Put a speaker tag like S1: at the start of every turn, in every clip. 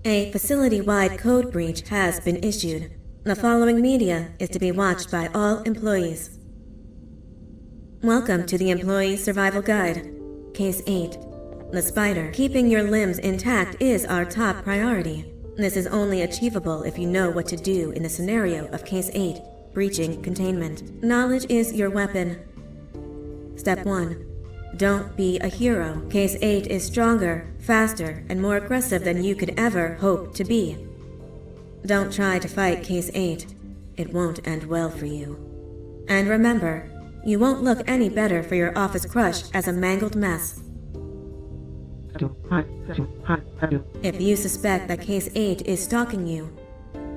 S1: A facility-wide code breach has been issued. The following media is to be watched by all employees. Welcome to the Employee Survival Guide. Case 8. The spider. Keeping your limbs intact is our top priority. This is only achievable if you know what to do in the scenario of Case 8, breaching containment. Knowledge is your weapon. Step 1. Don't be a hero. Case 8 is stronger, faster, and more aggressive than you could ever hope to be. Don't try to fight Case 8. It won't end well for you. And remember, you won't look any better for your office crush as a mangled mess. If you suspect that Case 8 is stalking you,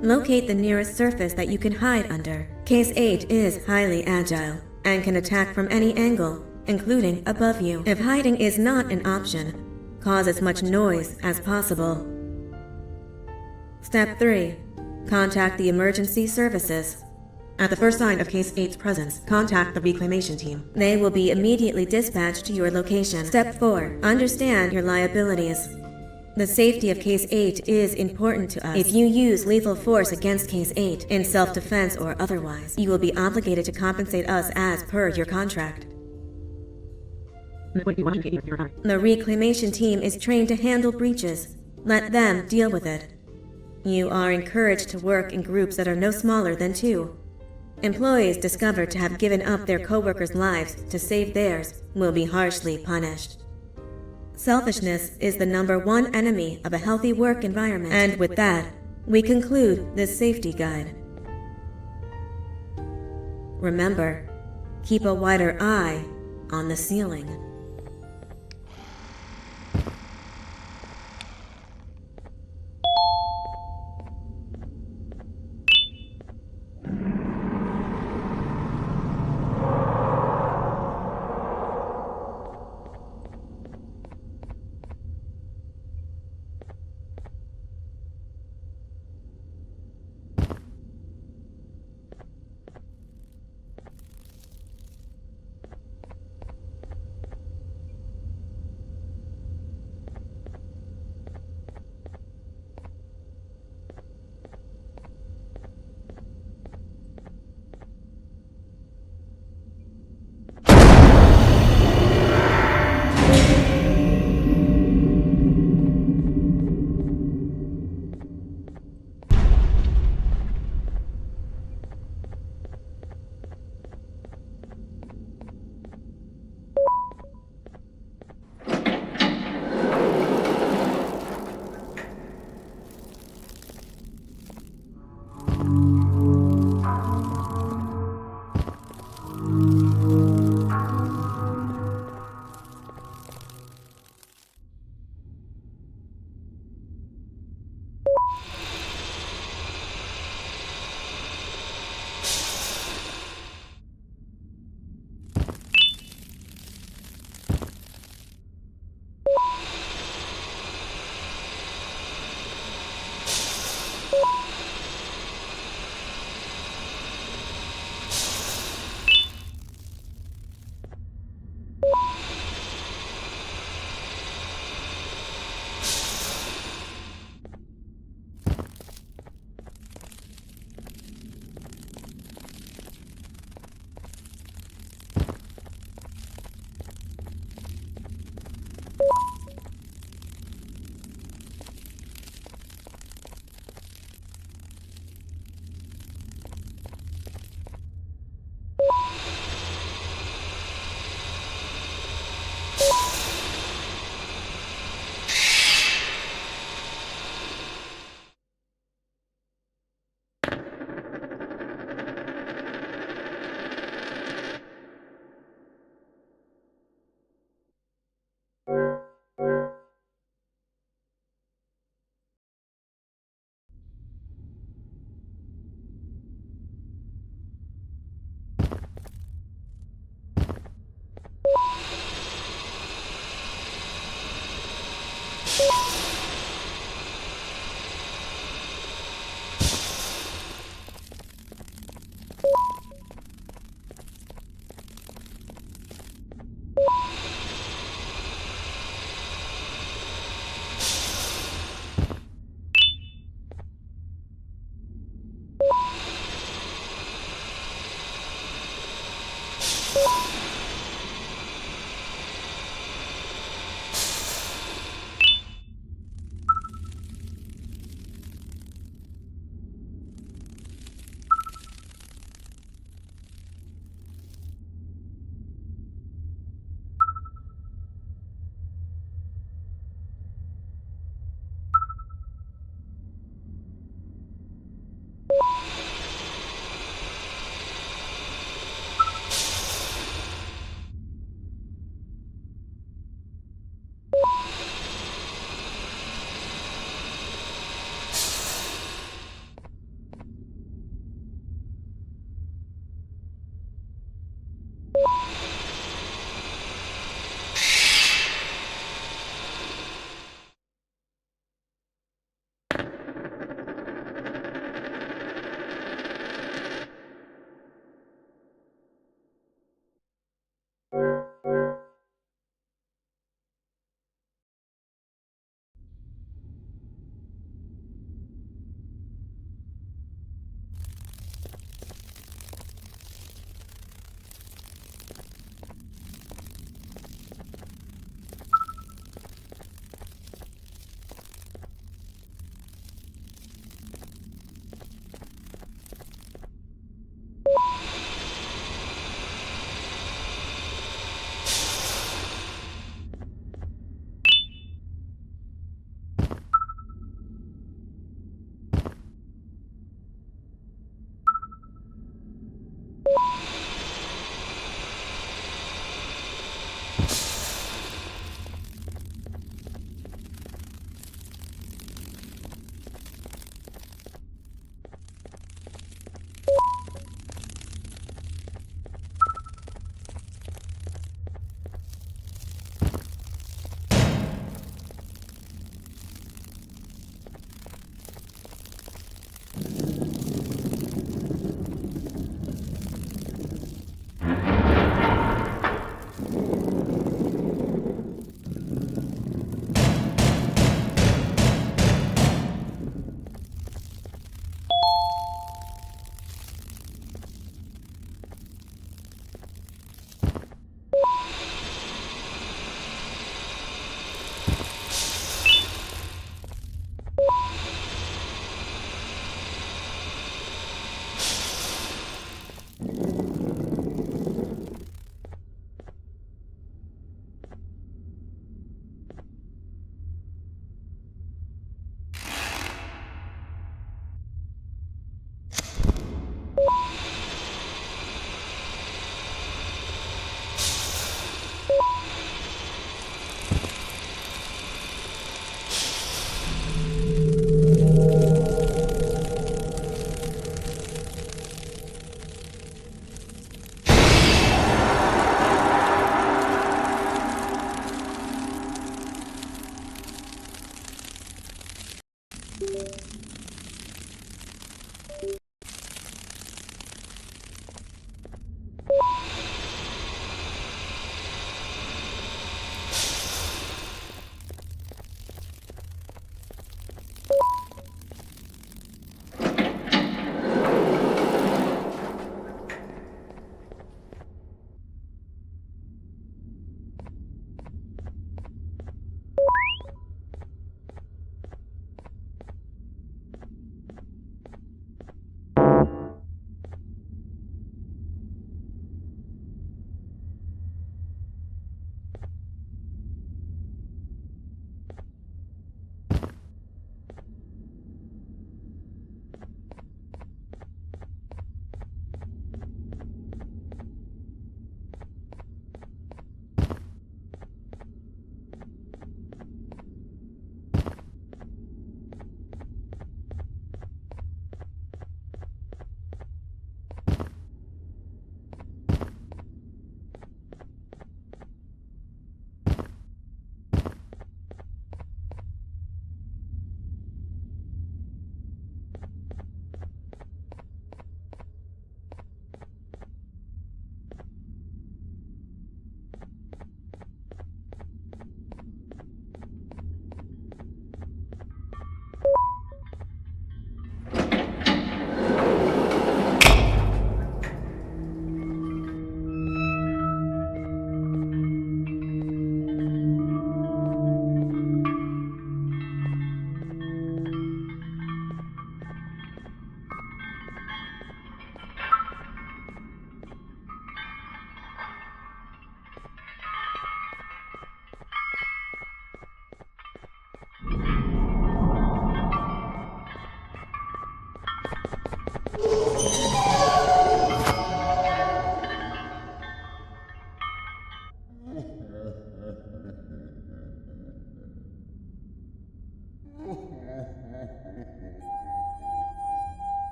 S1: locate the nearest surface that you can hide under. Case 8 is highly agile and can attack from any angle, including above you. If hiding is not an option, cause as much noise as possible. Step 3. Contact the emergency services. At the first sign of Case 8's presence, contact the reclamation team. They will be immediately dispatched to your location. Step 4. Understand your liabilities. The safety of Case 8 is important to us. If you use lethal force against Case 8, in self-defense or otherwise, you will be obligated to compensate us as per your contract. The reclamation team is trained to handle breaches. Let them deal with it. You are encouraged to work in groups that are no smaller than 2. Employees discovered to have given up their co-workers' lives to save theirs will be harshly punished. Selfishness is the #1 enemy of a healthy work environment. And with that, we conclude this safety guide. Remember, keep a wider eye on the ceiling.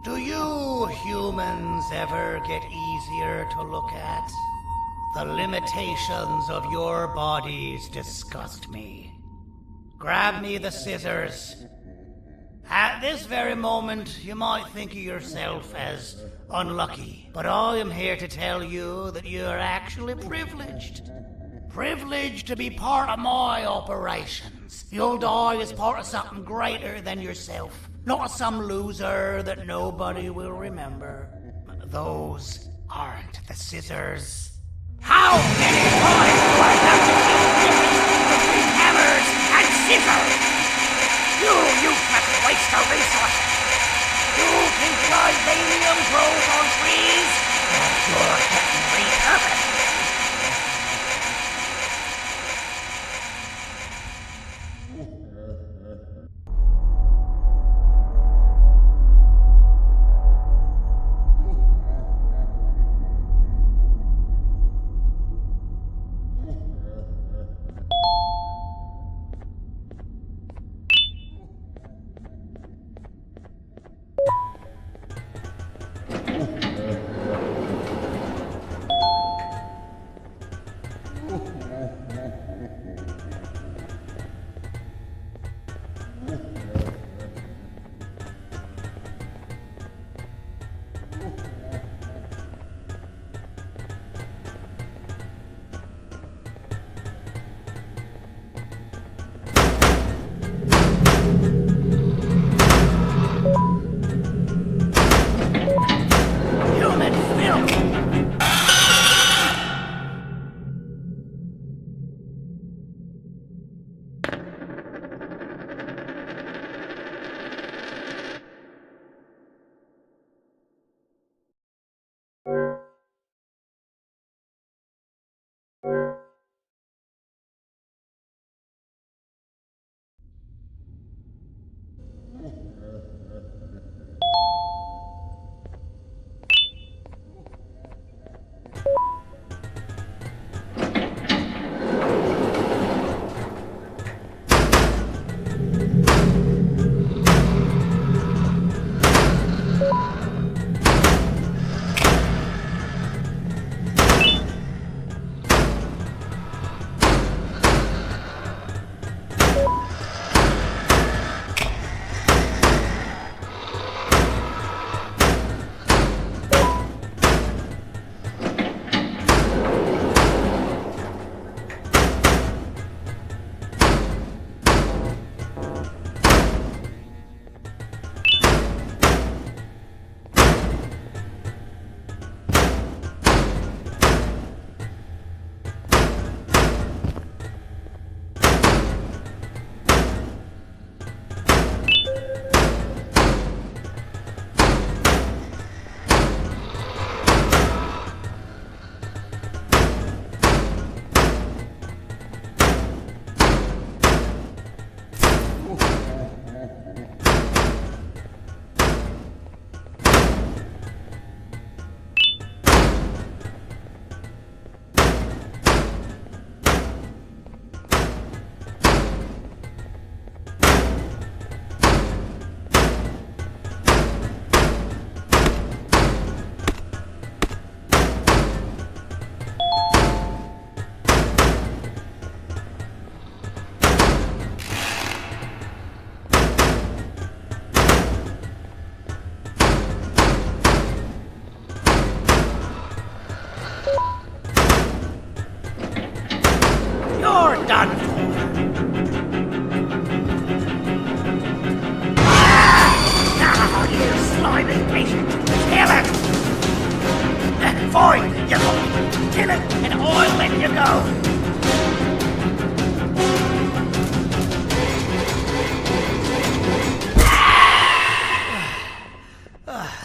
S2: Do you humans ever get easier to look at? The limitations of your bodies disgust me. Grab me the scissors. At this very moment, you might think of yourself as unlucky, but I am here to tell you that you are actually privileged. Privileged to be part of my operations. You'll die as part of something greater than yourself. Not as some loser that nobody will remember. Those aren't the scissors. How many times do I have to keep the difference between hammers and scissors? You useless waste of resources! You think vibranium grows on trees? You're getting repurposed!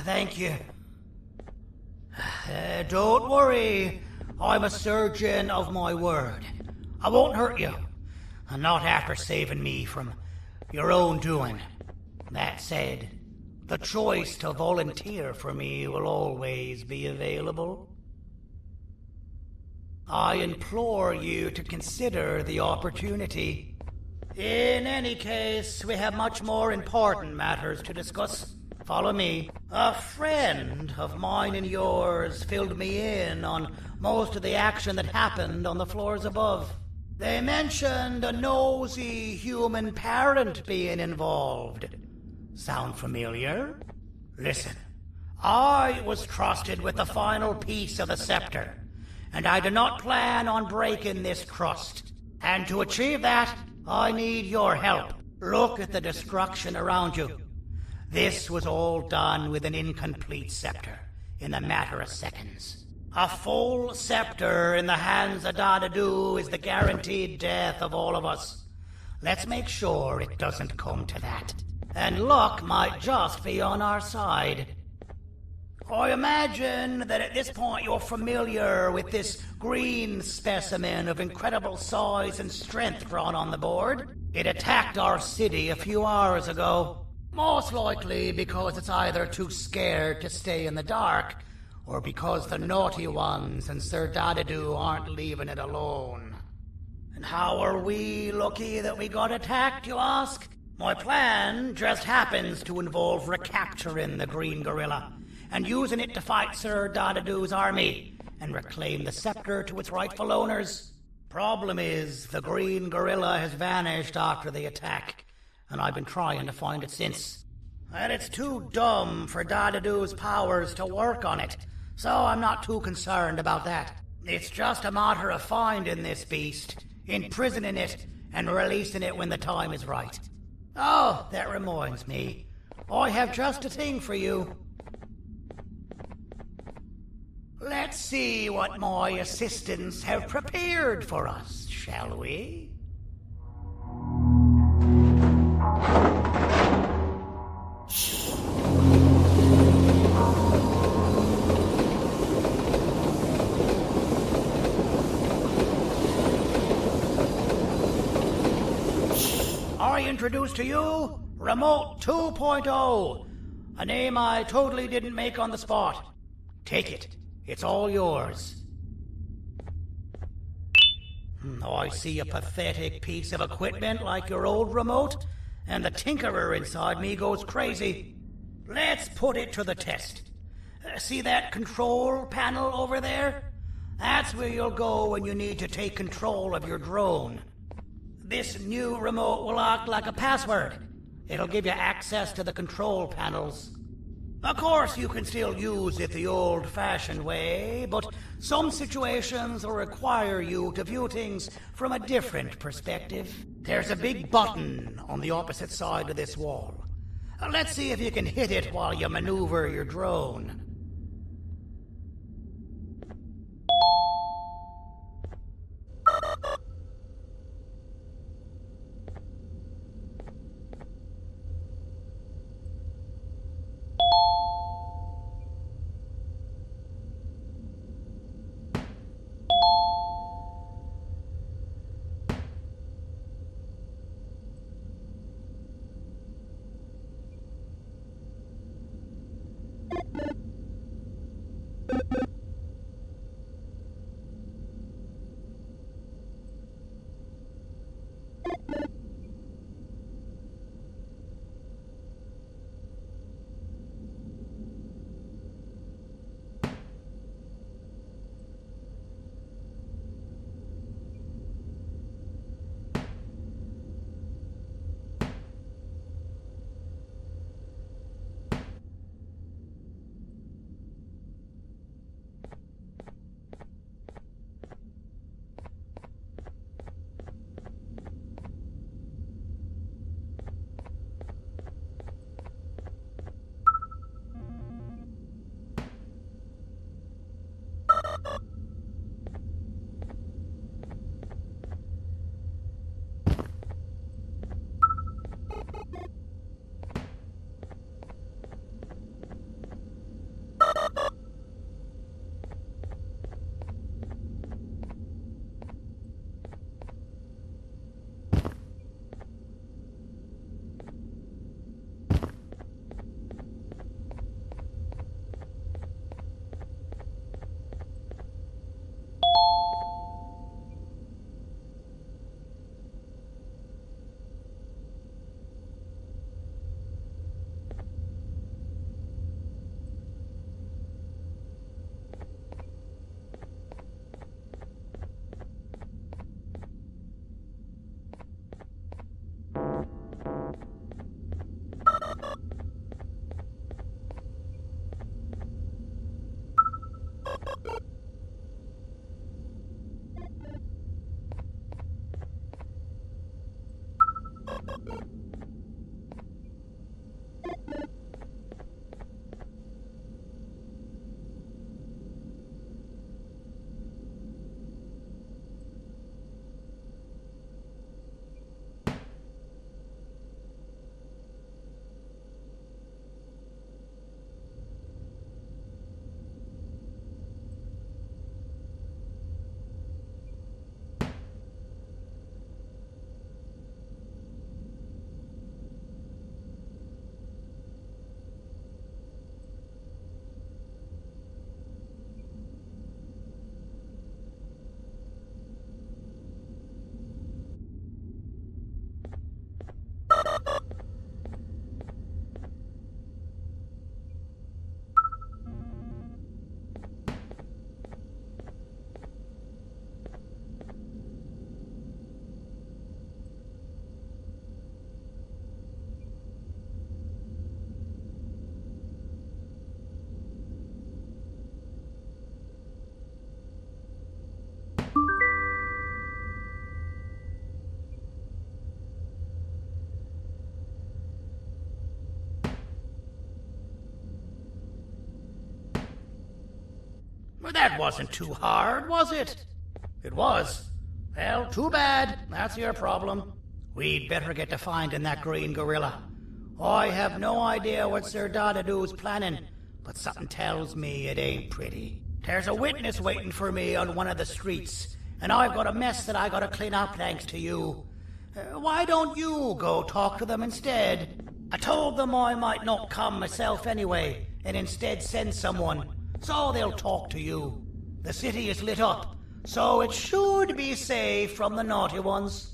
S2: Thank you. Don't worry. I'm a surgeon of my word. I won't hurt you. and not after saving me from your own doing. That said, the choice to volunteer for me will always be available. I implore you to consider the opportunity. In any case, we have much more important matters to discuss. Follow me. A friend of mine and yours filled me in on most of the action that happened on the floors above. They mentioned a nosy human parent being involved. Sound familiar? Listen, I was trusted with the final piece of the scepter, and I do not plan on breaking this trust. And to achieve that, I need your help. Look at the destruction around you. This was all done with an incomplete scepter in a matter of seconds. A full scepter in the hands of Dadadu is the guaranteed death of all of us. Let's make sure it doesn't come to that. And luck might just be on our side. I imagine that at this point you're familiar with this green specimen of incredible size and strength drawn on the board. It attacked our city a few hours ago. Most likely because it's either too scared to stay in the dark, or because the naughty ones and Sir Dadadu aren't leaving it alone. And how are we lucky that we got attacked, you ask? My plan just happens to involve recapturing the green gorilla and using it to fight Sir Dadadu's army and reclaim the scepter to its rightful owners. Problem is, the green gorilla has vanished after the attack, and I've been trying to find it since. And it's too dumb for Dadadu's powers to work on it, so I'm not too concerned about that. It's just a matter of finding this beast, imprisoning it, and releasing it when the time is right. Oh, that reminds me. I have just a thing for you. Let's see what my assistants have prepared for us, shall we? I introduce to you Remote 2.0, a name I totally didn't make on the spot. Take it. It's all yours. I see a pathetic piece of equipment like your old remote, and the tinkerer inside me goes crazy. Let's put it to the test. See that control panel over there? That's where you'll go when you need to take control of your drone. This new remote will act like a password. It'll give you access to the control panels. Of course, you can still use it the old-fashioned way, but some situations will require you to view things from a different perspective. There's a big button on the opposite side of this wall. Let's see if you can hit it while you maneuver your drone. Well, that wasn't too hard, was it? It was. Well, too bad. That's your problem. We'd better get to finding that green gorilla. I have no idea what Sir Dadadoo's planning, but something tells me it ain't pretty. There's a witness waiting for me on one of the streets, and I've got a mess that I gotta clean up thanks to you. Why don't you go talk to them instead? I told them I might not come myself anyway, and instead send someone, so they'll talk to you. The city is lit up, so it should be safe from the naughty ones.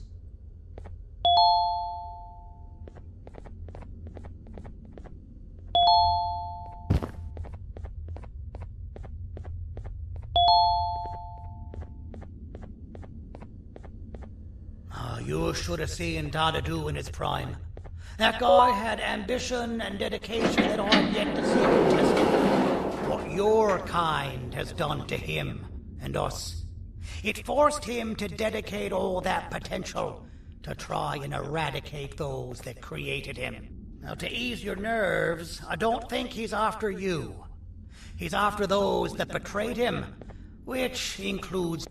S2: You should have seen Dadadoo in his prime. That guy had ambition and dedication that I've yet to see him tested. What your kind has done to him and us. It forced him to dedicate all that potential to try and eradicate those that created him. Now, to ease your nerves, I don't think he's after you. He's after those that betrayed him, which includes...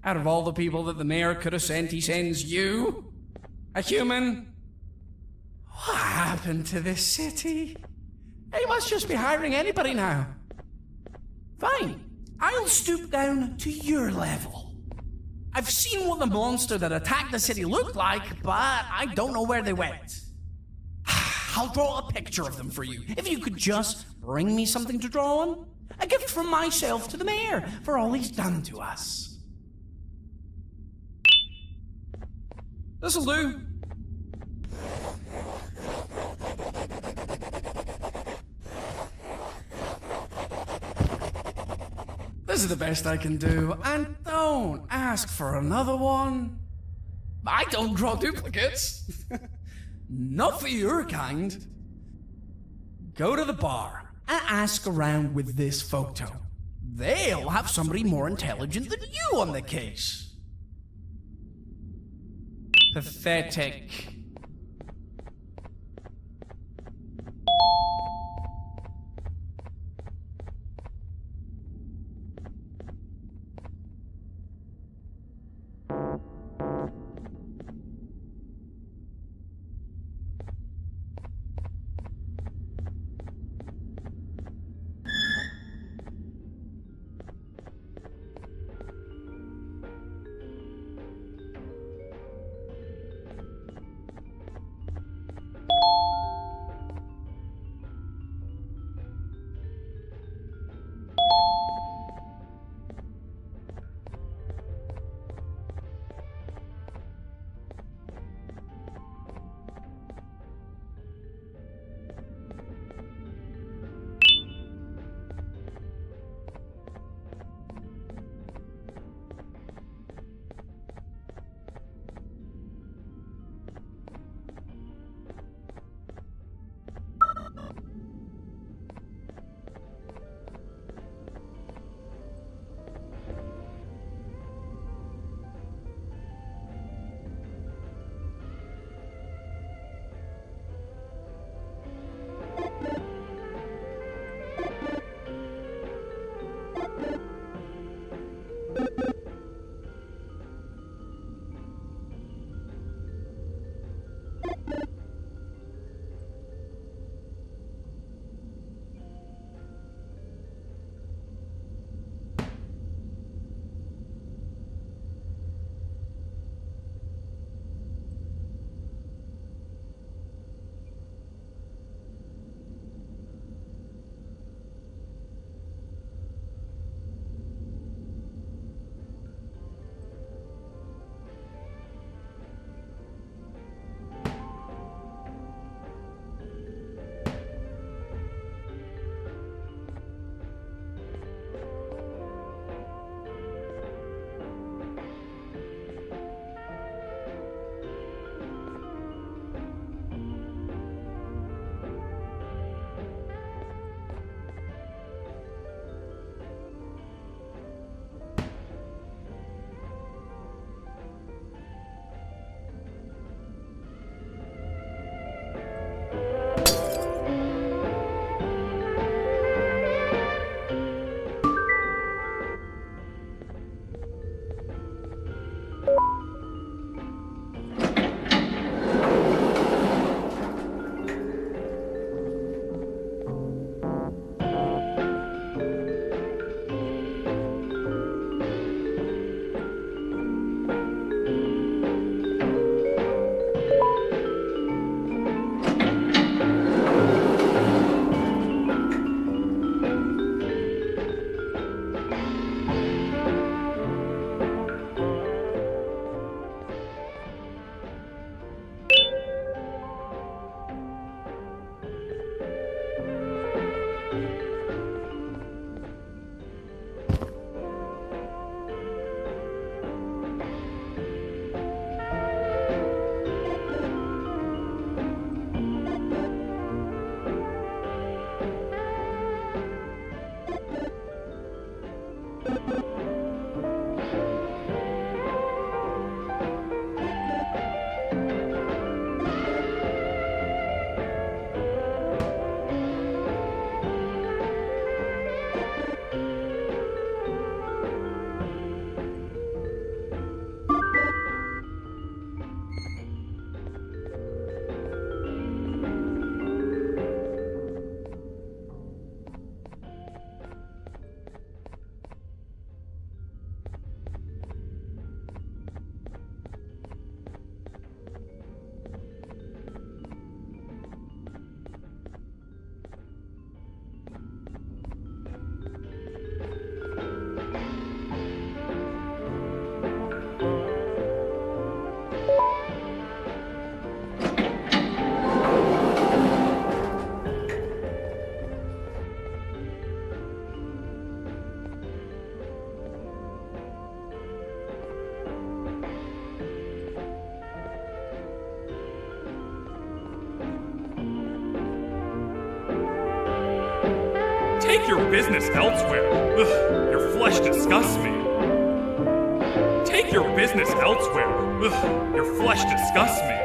S3: Out of all the people that the mayor could have sent, he sends you? A human? What happened to this city? He must just be hiring anybody now. Fine. I'll stoop down to your level. I've seen what the monster that attacked the city looked like, but I don't know where they went. I'll draw a picture of them for you, if you could just bring me something to draw on. A gift from myself to the mayor for all he's done to us. This'll do. This is the best I can do, and don't ask for another one. I don't draw duplicates. Not for your kind. Go to the bar and ask around with this photo. They'll have somebody more intelligent than you on the case. Pathetic.
S4: Take your business elsewhere. Ugh, your flesh disgusts me. Take your business elsewhere. Ugh, your flesh disgusts me.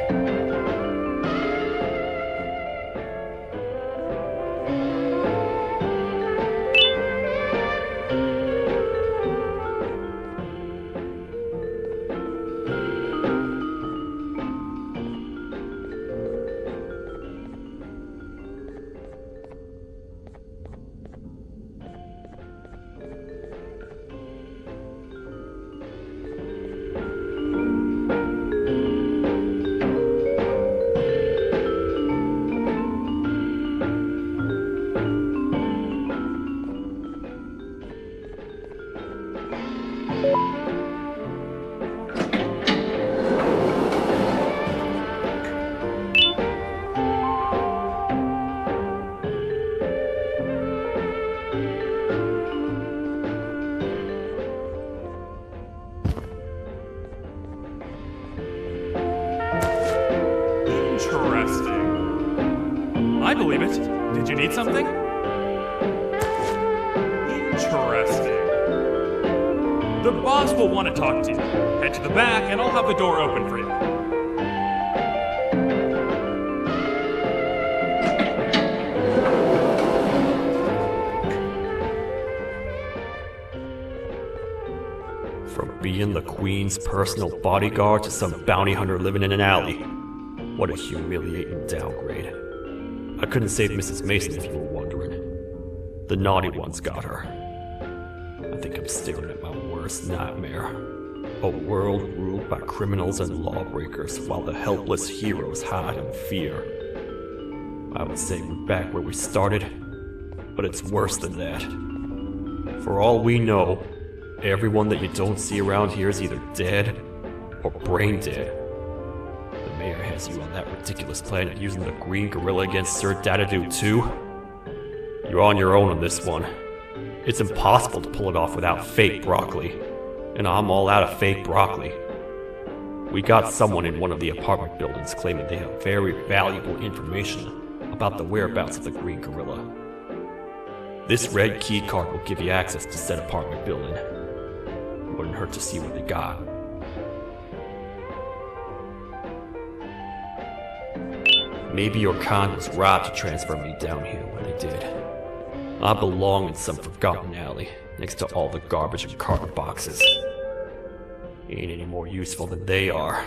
S4: Interesting. I believe it. Did you need something? Interesting. The boss will want to talk to you. Head to the back and I'll have the door open for you.
S5: From being the Queen's personal bodyguard to some bounty hunter living in an alley. What a humiliating downgrade. I couldn't save Mrs. Mason if you were wondering. The naughty ones got her. I think I'm staring at my worst nightmare. A world ruled by criminals and lawbreakers while the helpless heroes hide in fear. I would say we're back where we started, but it's worse than that. For all we know, everyone that you don't see around here is either dead or brain dead. The mayor has you on that ridiculous planet using the green gorilla against Sir Dadadoo too? You're on your own on this one. It's impossible to pull it off without fake broccoli. And I'm all out of fake broccoli. We got someone in one of the apartment buildings claiming they have very valuable information about the whereabouts of the green gorilla. This red key card will give you access to said apartment building. Wouldn't hurt to see what they got. Maybe your kind was right to transfer me down here when they did. I belong in some forgotten alley, next to all the garbage and carton boxes. Ain't any more useful than they are.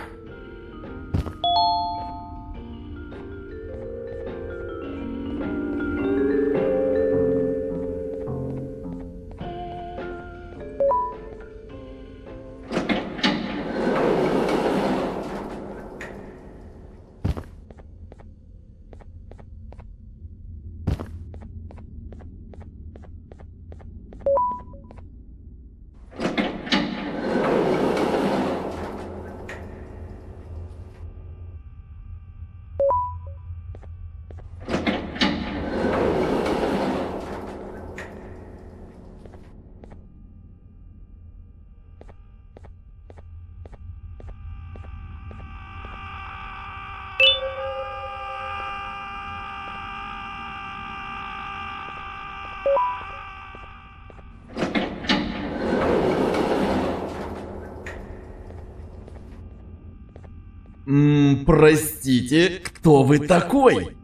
S6: Простите, кто вы такой?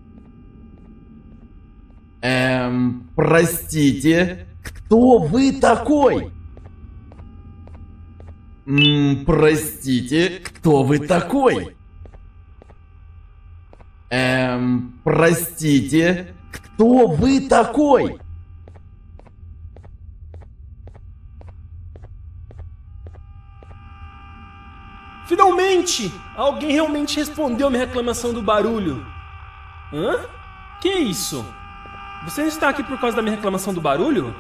S6: Простите, кто вы такой? Простите, кто вы такой? Простите, кто вы такой?
S7: Finalmente! Alguém realmente respondeu minha reclamação do barulho. Hã? Que é isso? Você não está aqui por causa da minha reclamação do barulho?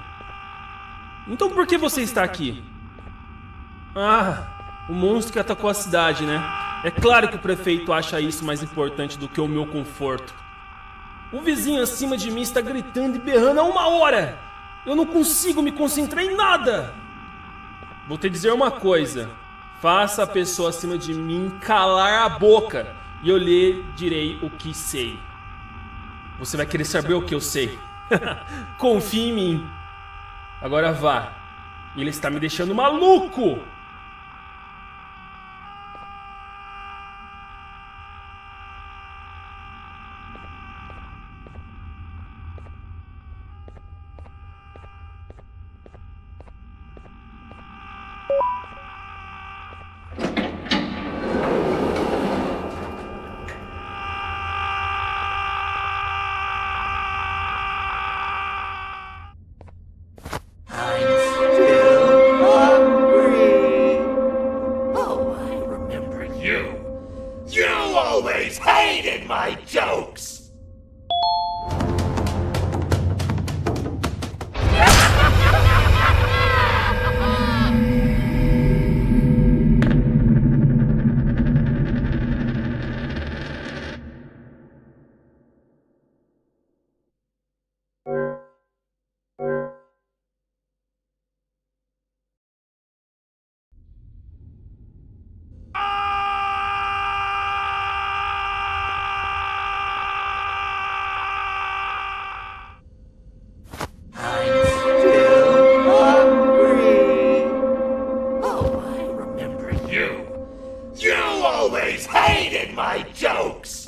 S7: Então por que você está aqui? Ah, o monstro que atacou a cidade, né? É claro que o prefeito acha isso mais importante do que o meu conforto. O vizinho acima de mim está gritando e berrando há 1 hora! Eu não consigo me concentrar em nada! Vou te dizer uma coisa. Faça a pessoa acima de mim calar a boca e eu lhe direi o que sei. Você vai querer saber o que eu sei? Confia em mim. Agora vá. Ele está me deixando maluco!
S2: Always hated my jokes! You always hated my jokes!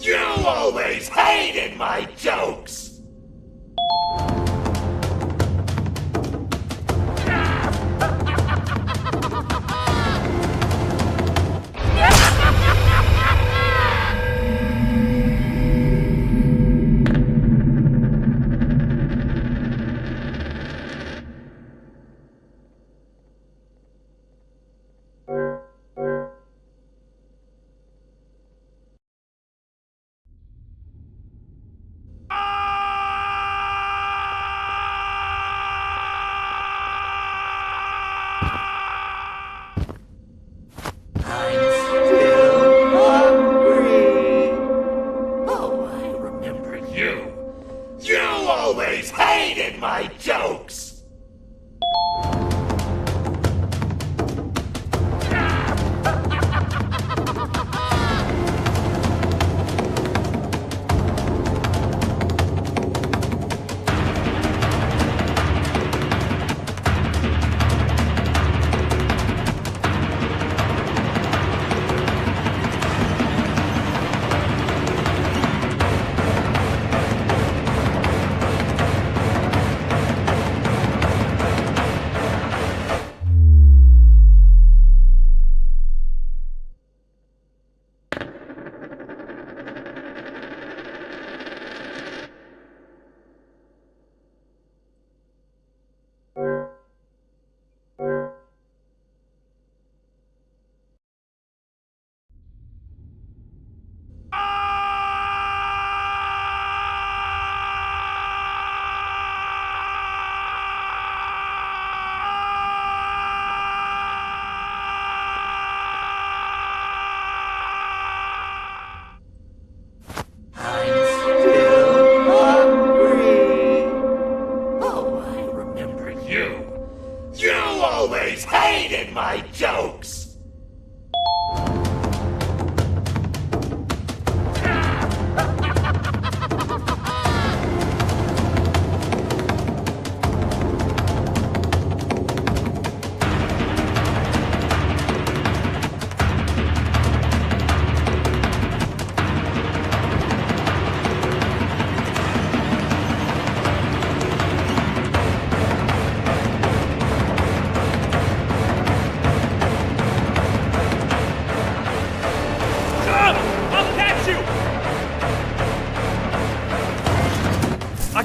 S2: You always hated my jokes! You always hated my jokes! You always hated my jokes!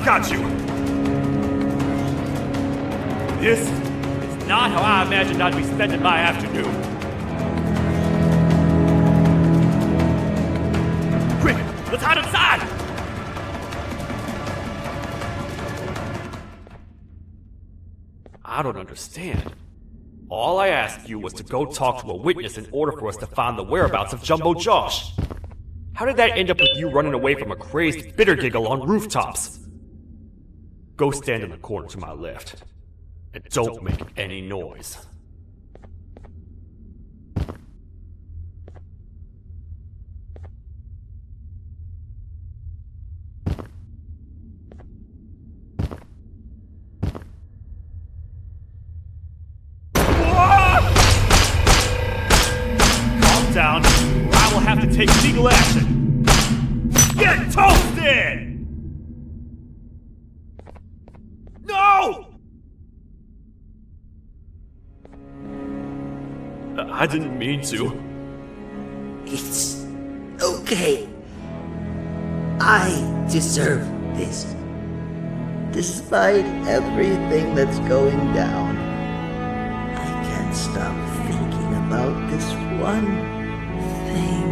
S4: I've got you! This is not how I imagined I'd be spending my afternoon. Quick, let's hide inside!
S5: I don't understand. All I asked you was to go talk to a witness in order for us to find the whereabouts of Jumbo Josh. How did that end up with you running away from a crazed bitter giggle on rooftops? Go stand in the corner to my left. And don't make any noise.
S4: Calm down, or I will have to take legal action. Get toasted! No!
S5: I didn't mean to.
S8: It's okay. I deserve this. Despite everything that's going down, I can't stop thinking about this one thing.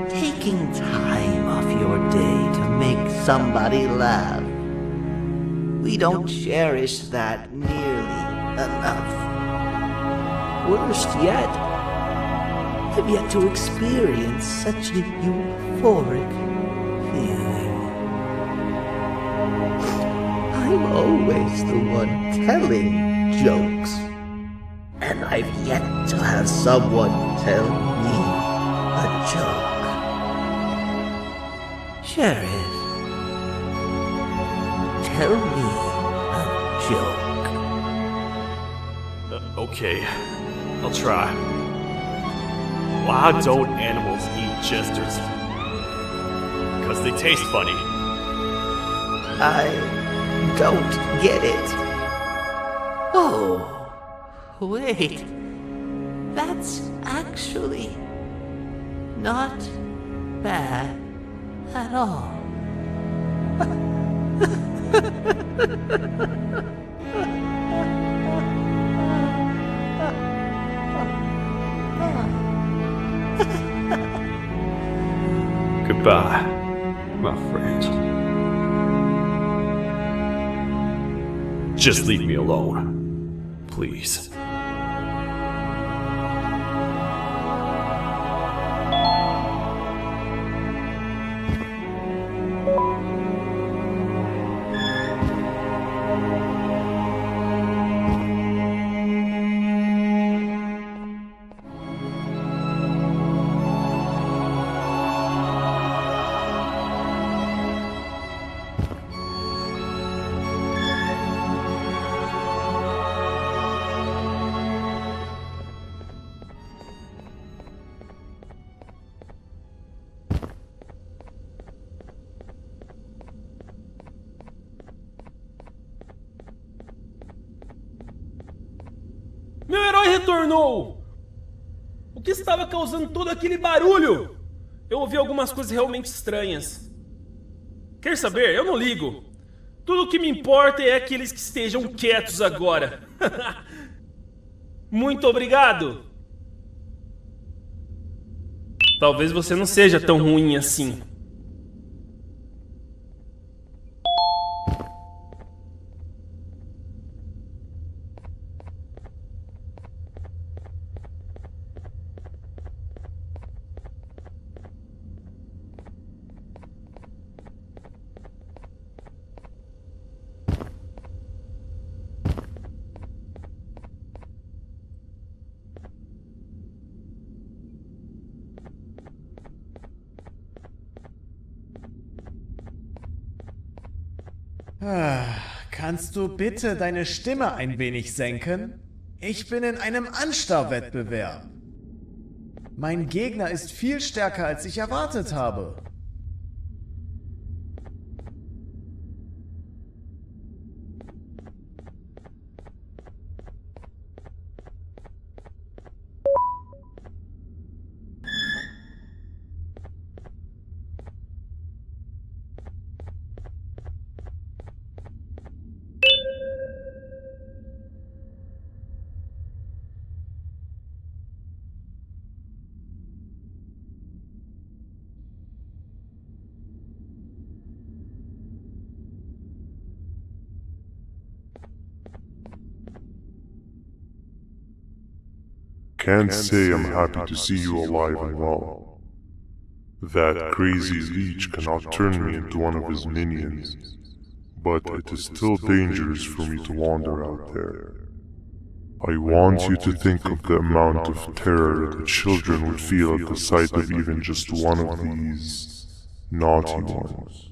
S8: Taking time off your day to make somebody laugh. We don't cherish that nearly enough. Worst yet, I've yet to experience such a euphoric feeling. I'm always the one telling jokes, and I've yet to have someone tell me a joke. Sheriff, tell me a joke.
S5: Okay, I'll try. Why don't animals eat jesters? Because they taste funny.
S8: I don't get it. Oh, wait. That's actually not bad at all.
S5: Goodbye, my friend. Just leave me alone, please.
S7: Meu herói retornou! O que estava causando todo aquele barulho? Eu ouvi algumas coisas realmente estranhas. Quer saber? Eu não ligo. Tudo o que me importa é aqueles que estejam quietos agora. Muito obrigado! Talvez você não seja tão ruim assim.
S9: Kannst du bitte deine Stimme ein wenig senken? Ich bin in einem Anstarrwettbewerb. Mein Gegner ist viel stärker, als ich erwartet habe.
S10: can't say I'm happy to see you alive and well. That crazy leech cannot turn me into one of his minions, but it is still dangerous for me to wander out there. I want you to think of the amount of terror the children would feel at the sight of even just one of these naughty ones.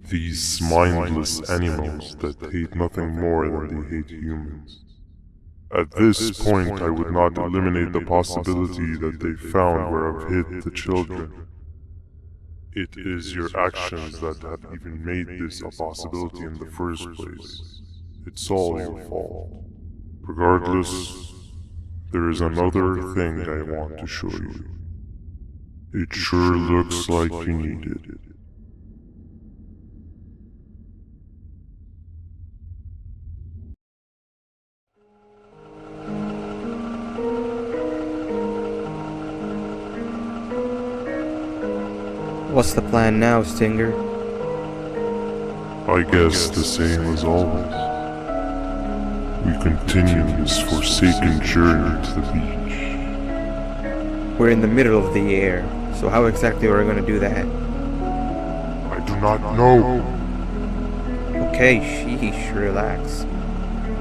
S10: These mindless animals that hate nothing more than they hate humans. At this point, I would not eliminate the possibility that they found where I've hid the children. It is your actions that have even made this a possibility in the first place. It's all your fault. Regardless, there is another thing I want to show you. It sure looks like you need it.
S11: What's the plan now, Stinger?
S10: I guess the same as always. We continue this forsaken journey to the beach.
S11: We're in the middle of the air, so how exactly are we going to do that?
S10: I do not know.
S11: Okay, sheesh, relax.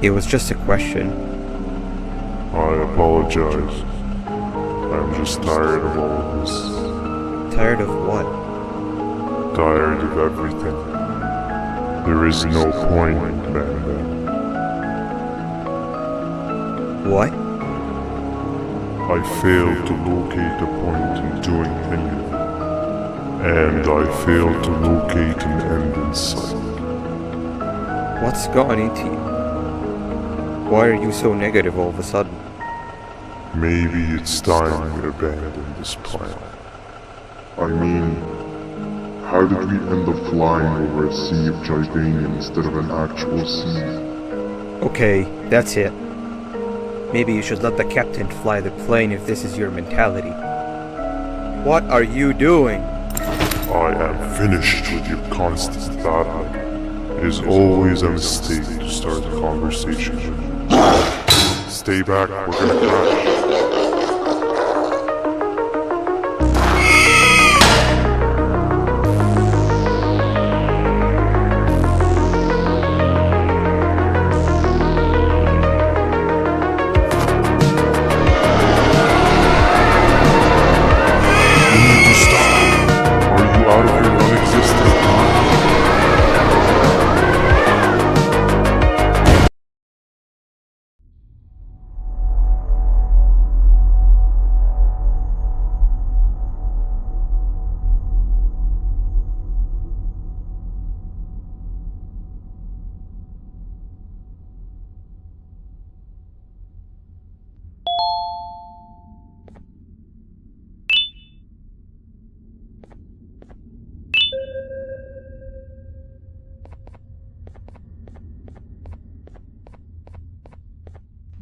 S11: It was just a question.
S10: I apologize. I'm just tired of all of this.
S11: Tired of what?
S10: Tired of everything. There is no point, Banban.
S11: What?
S10: I failed to locate a point in doing anything. And I failed to locate an end in sight.
S11: What's gone into you? Why are you so negative all of a sudden?
S10: Maybe it's time we abandon this plan. I mean, how did we end up flying over a sea of Jordanian instead of an actual sea?
S11: Okay, that's it. Maybe you should let the captain fly the plane if this is your mentality. What are you doing?
S10: I am finished with your constant battling. It is always a mistake to start a conversation. Stay back, we're gonna crash.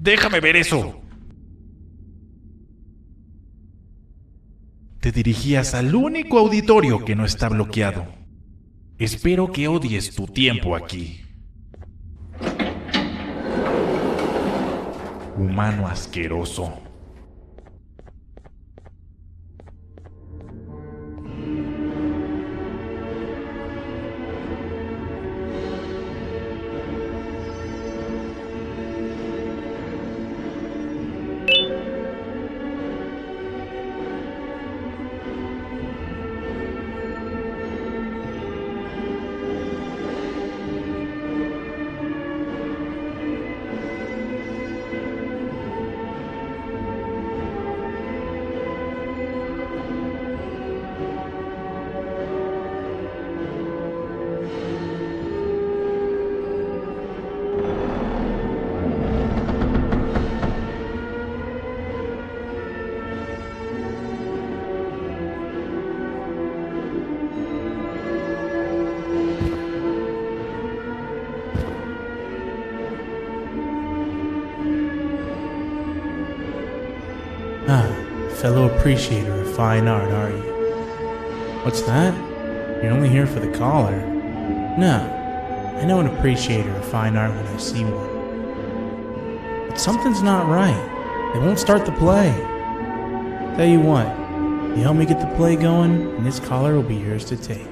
S12: Déjame ver eso. Te dirigías al único auditorio que no está bloqueado. Espero que odies tu tiempo aquí. Humano asqueroso.
S13: Fellow appreciator of fine art, are you? What's that? You're only here for the collar. No, I know an appreciator of fine art when I see one. But something's not right. They won't start the play. Tell you what, you help me get the play going, and this collar will be yours to take.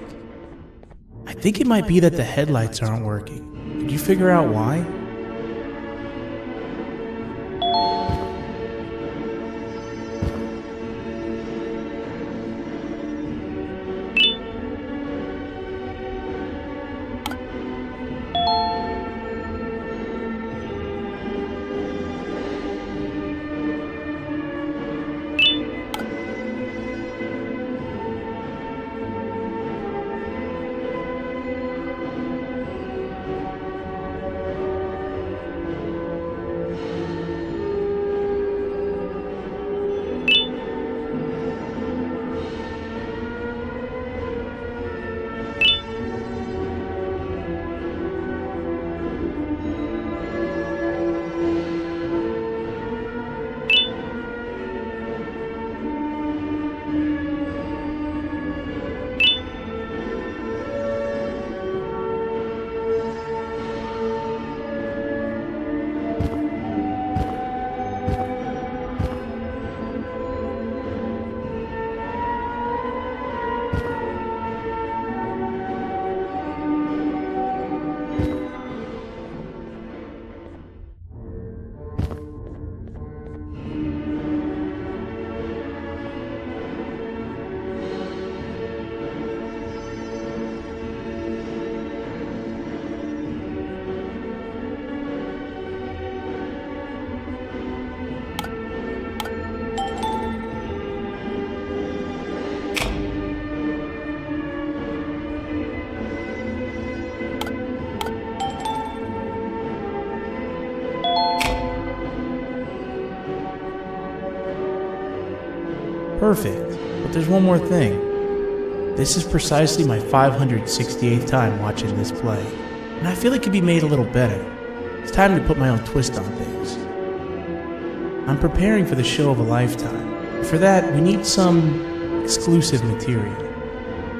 S13: I think it might be that the headlights aren't working. Could you figure out why? Perfect. But there's one more thing. This is precisely my 568th time watching this play, and I feel it could be made a little better. It's time to put my own twist on things. I'm preparing for the show of a lifetime. For that, we need some exclusive material.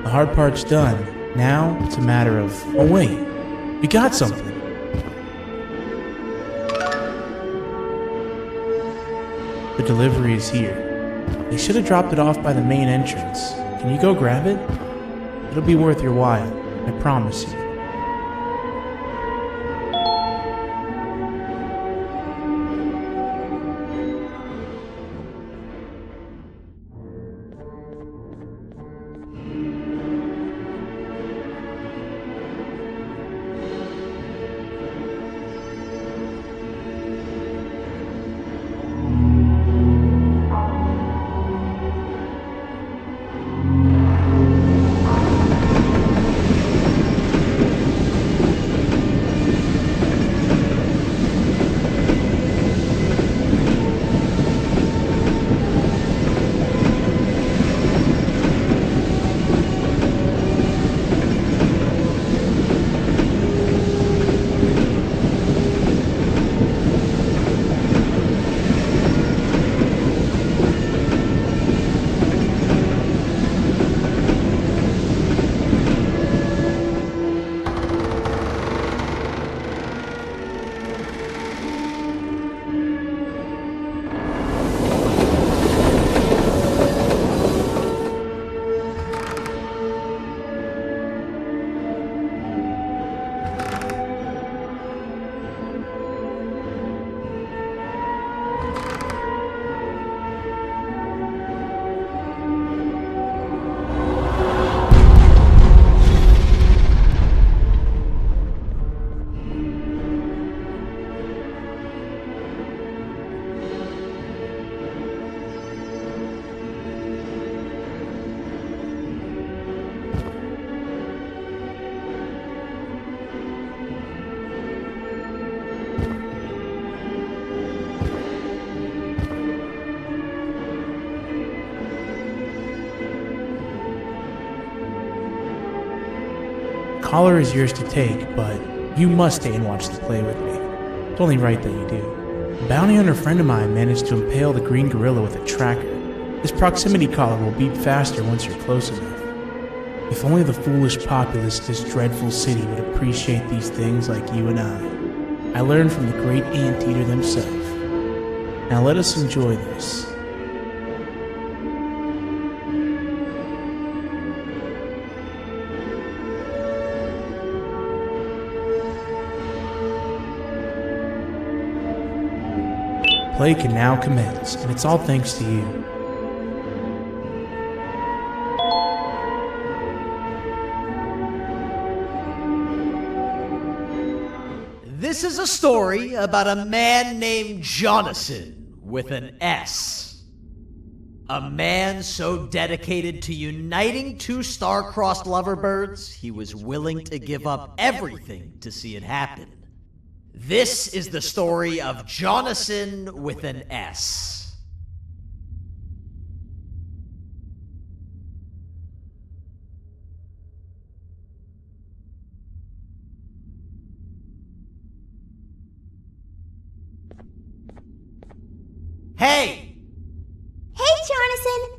S13: The hard part's done. Now, it's a matter of, oh wait, we got something. The delivery is here. They should have dropped it off by the main entrance. Can you go grab it? It'll be worth your while, I promise you. Collar is yours to take, but you must stay and watch the play with me. It's only right that you do. A bounty hunter friend of mine managed to impale the green gorilla with a tracker. This proximity collar will beep faster once you're close enough. If only the foolish populace of this dreadful city would appreciate these things like you and I. I learned from the great anteater himself. Now let us enjoy this. Play can now commence, and it's all thanks to you.
S14: This is a story about a man named Jonathan with an S. A man so dedicated to uniting two star-crossed loverbirds, he was willing to give up everything to see it happen. This is the story of Jonathan with an S. Hey!
S15: Hey, Jonathan!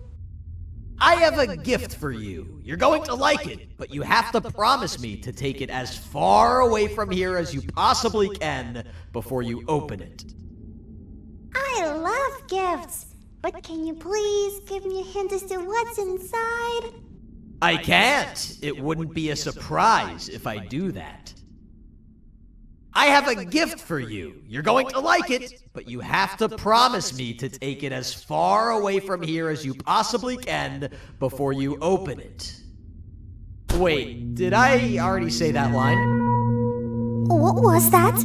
S14: I have a gift for you. You're going to like it, but you have to promise me to take it as far away from here as you possibly can before you open it.
S15: I love gifts, but can you please give me a hint as to what's inside?
S14: I can't. It wouldn't be a surprise if I do that. I have a gift for you. You're going to like it, but you have to promise me to take it as far away from here as you possibly can before you open it. Wait, did I already say that line?
S15: What was that?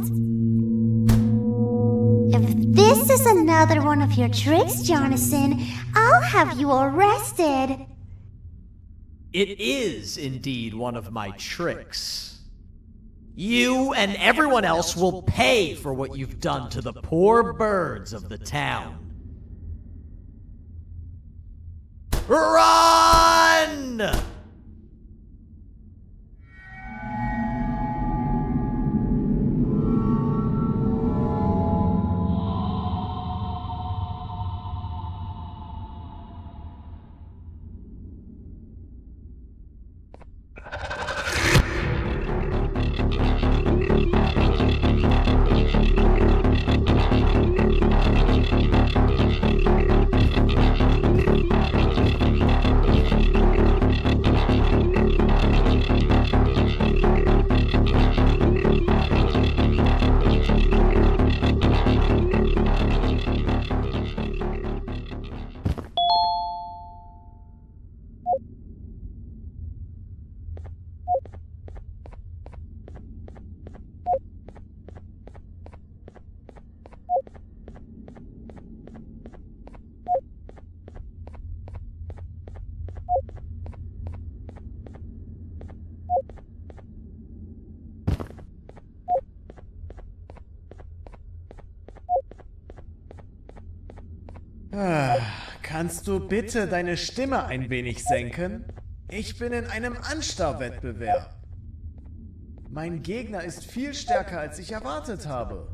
S15: If this is another one of your tricks, Jonathan, I'll have you arrested.
S14: It is indeed one of my tricks. You and everyone else will pay for what you've done to the poor birds of the town. Run!
S9: Kannst du bitte deine Stimme ein wenig senken? Ich bin in einem Anstarrwettbewerb. Mein Gegner ist viel stärker, als ich erwartet habe.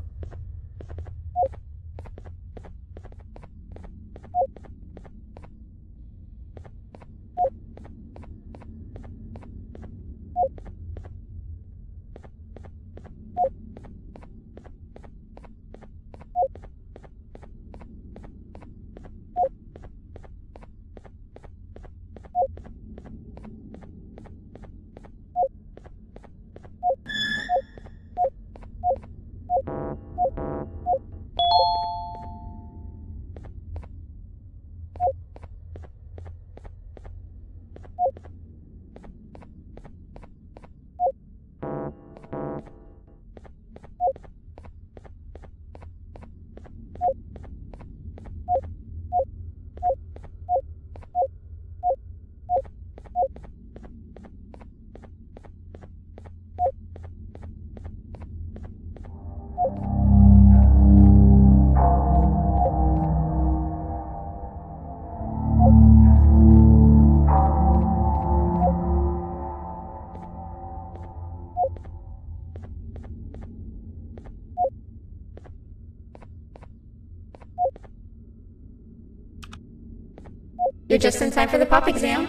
S16: You're just in time for the pop exam.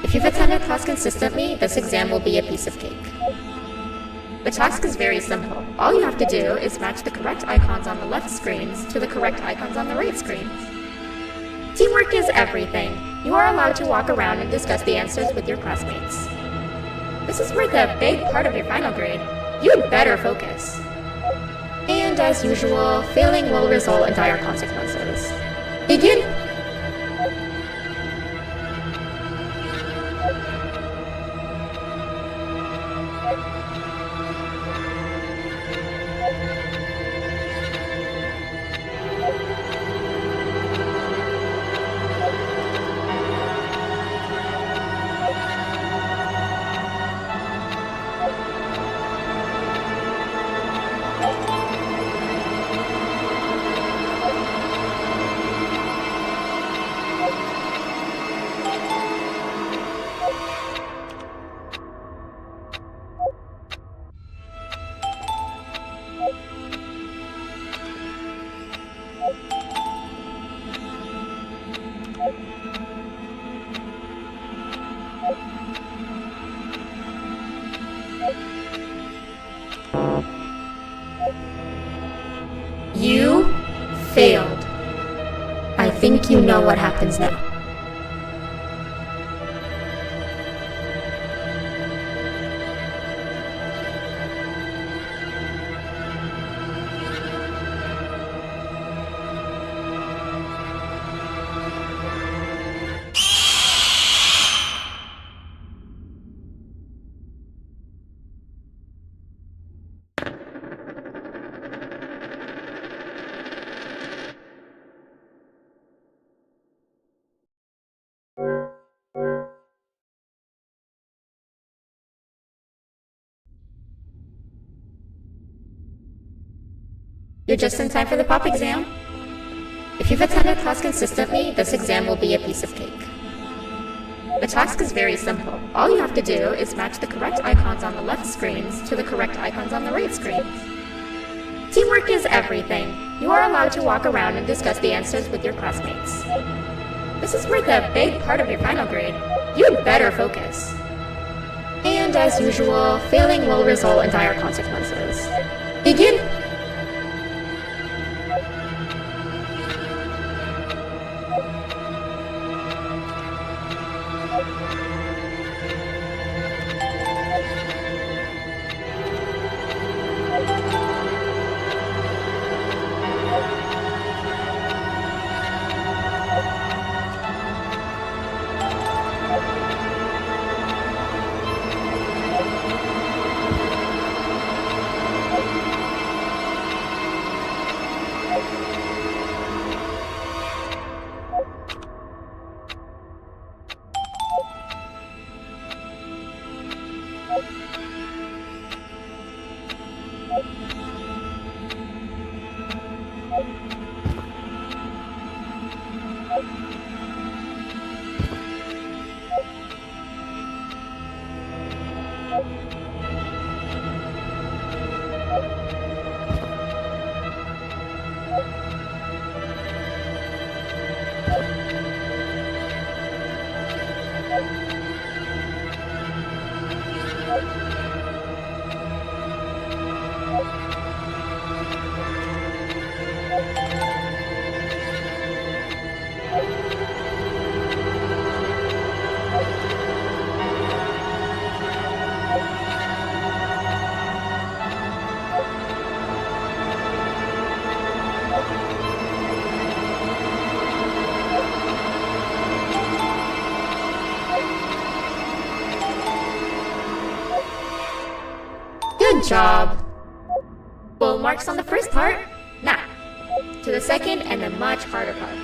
S16: If you've attended class consistently, this exam will be a piece of cake. The task is very simple. All you have to do is match the correct icons on the left screens to the correct icons on the right screens. Teamwork is everything. You are allowed to walk around and discuss the answers with your classmates. This is worth a big part of your final grade. You'd better focus. And as usual, failing will result in dire consequences. Begin! You failed. I think you know what happens now. You're just in time for the pop exam. If you've attended class consistently, this exam will be a piece of cake. The task is very simple. All you have to do is match the correct icons on the left screens to the correct icons on the right screens. Teamwork is everything. You are allowed to walk around and discuss the answers with your classmates. This is worth a big part of your final grade. You'd better focus. And as usual, failing will result in dire consequences. Begin! Good job! Full marks on the first part. Now, to the second and the much harder part.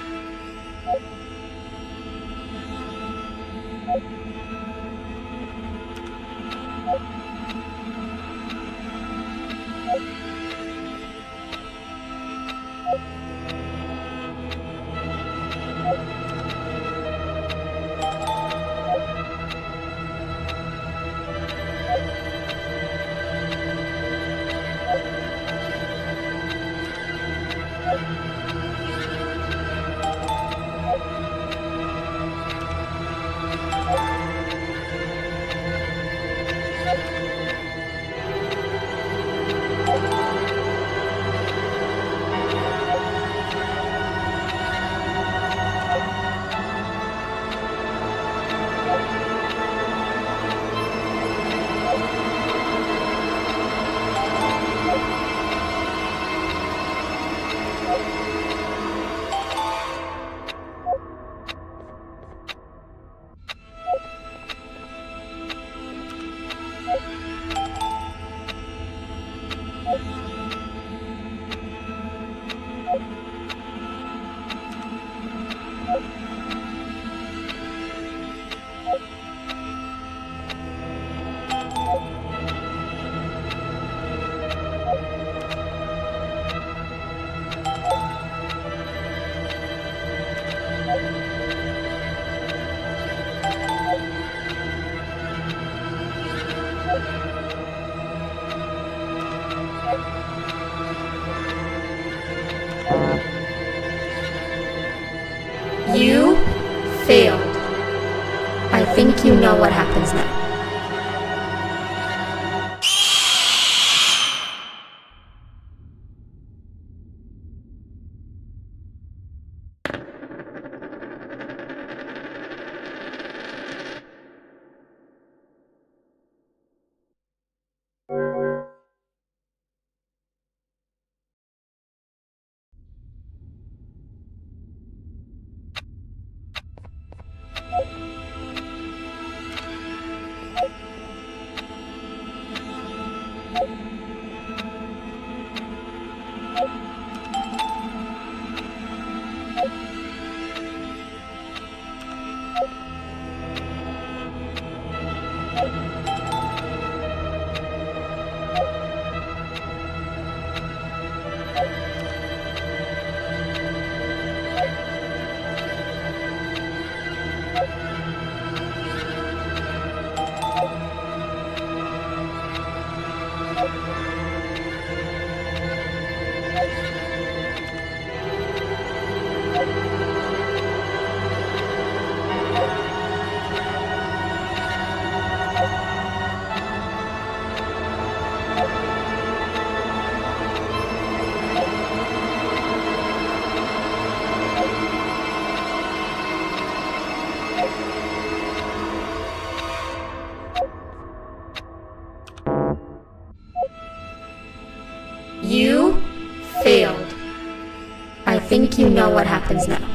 S16: You failed. I think you know what happens now. You failed. I think you know what happens now.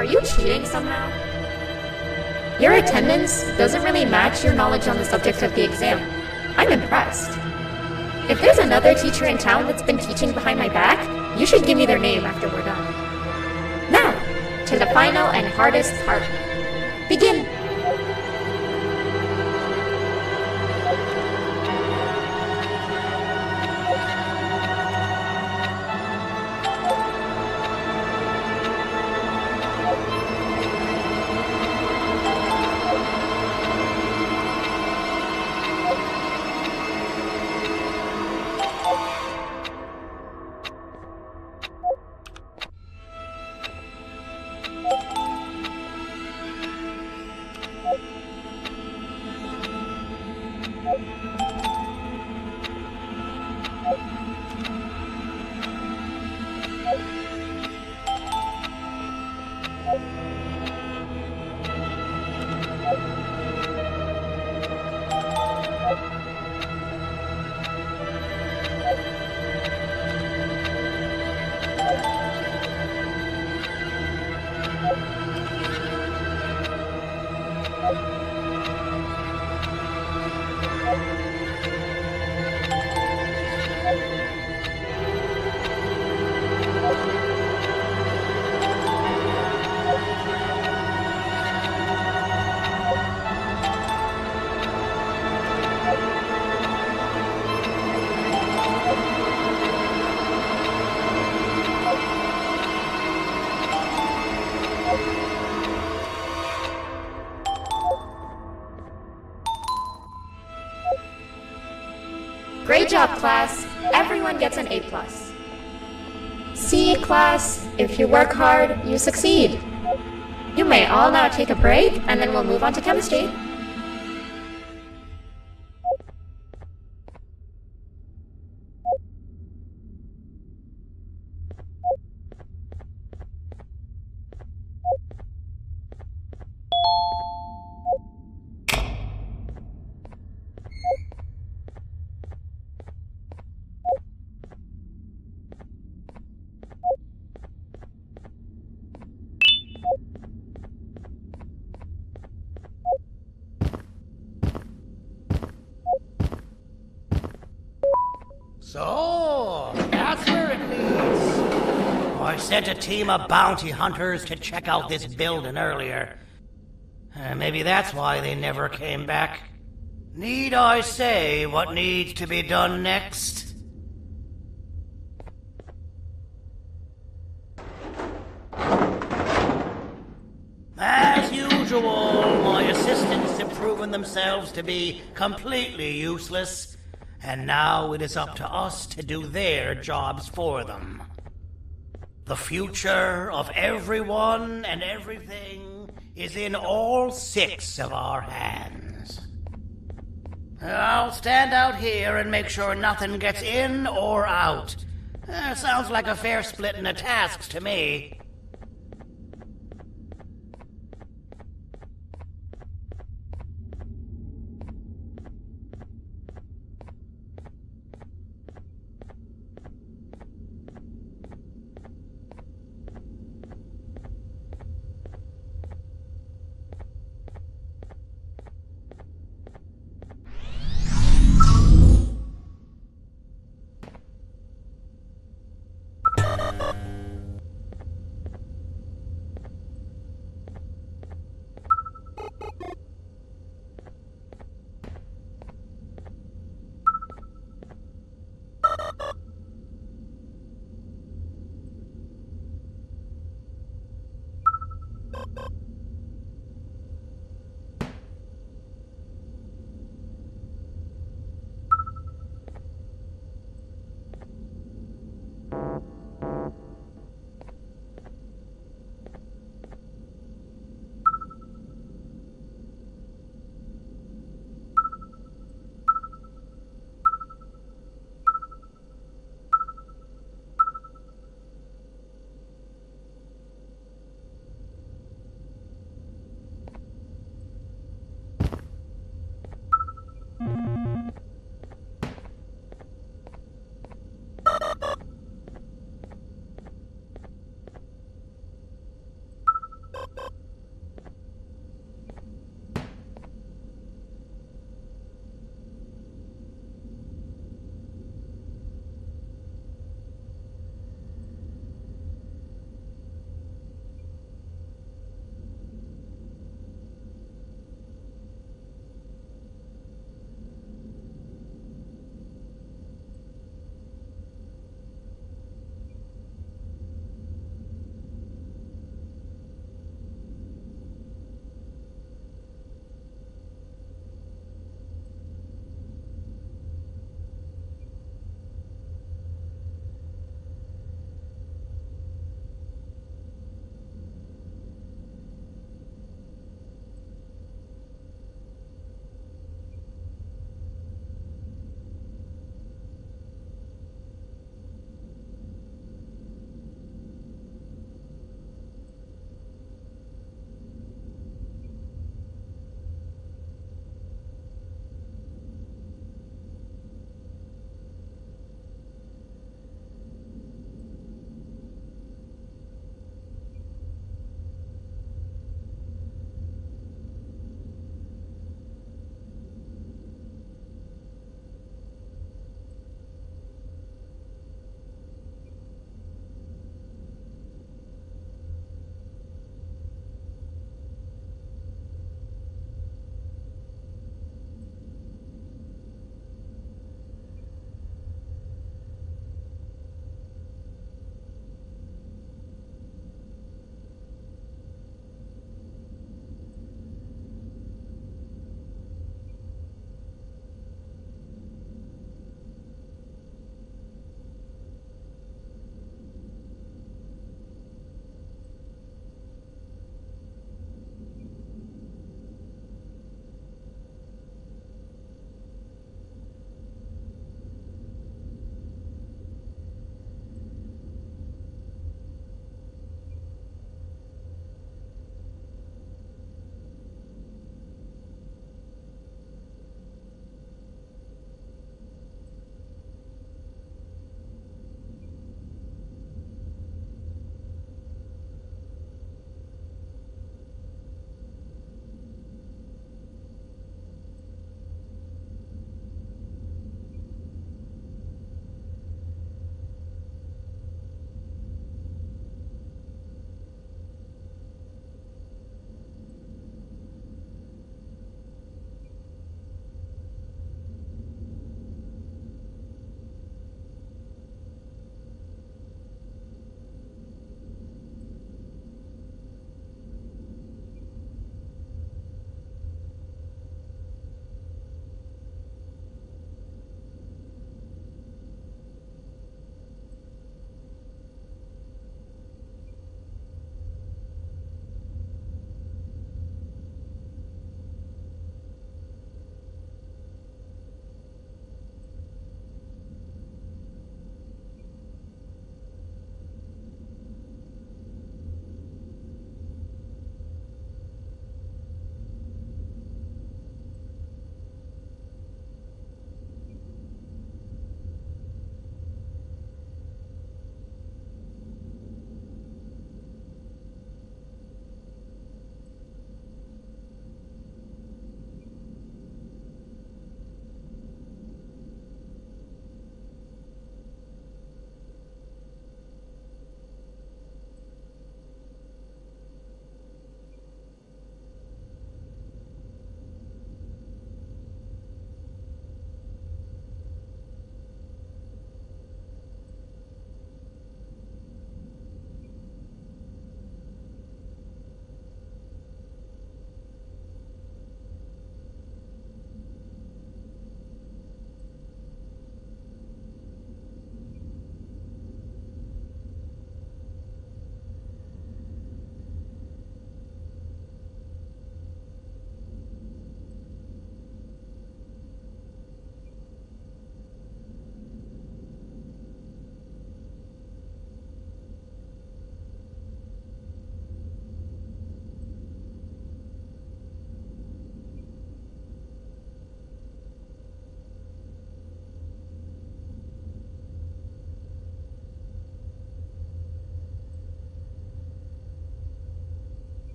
S16: Are you cheating somehow? Your attendance doesn't really match your knowledge on the subject of the exam. I'm impressed. If there's another teacher in town that's been teaching behind my back, you should give me their name after we're done. Now, to the final and hardest part. Begin! Great job, class. Everyone gets an A+. See, class, if you work hard, you succeed. You may all now take a break, and then we'll move on to chemistry.
S2: So, that's where it leads. I sent a team of bounty hunters to check out this building earlier. Maybe that's why they never came back. Need I say what needs to be done next? As usual, my assistants have proven themselves to be completely useless. And now it is up to us to do their jobs for them. The future of everyone and everything is in all 6 of our hands. I'll stand out here and make sure nothing gets in or out. Sounds like a fair split in the tasks to me.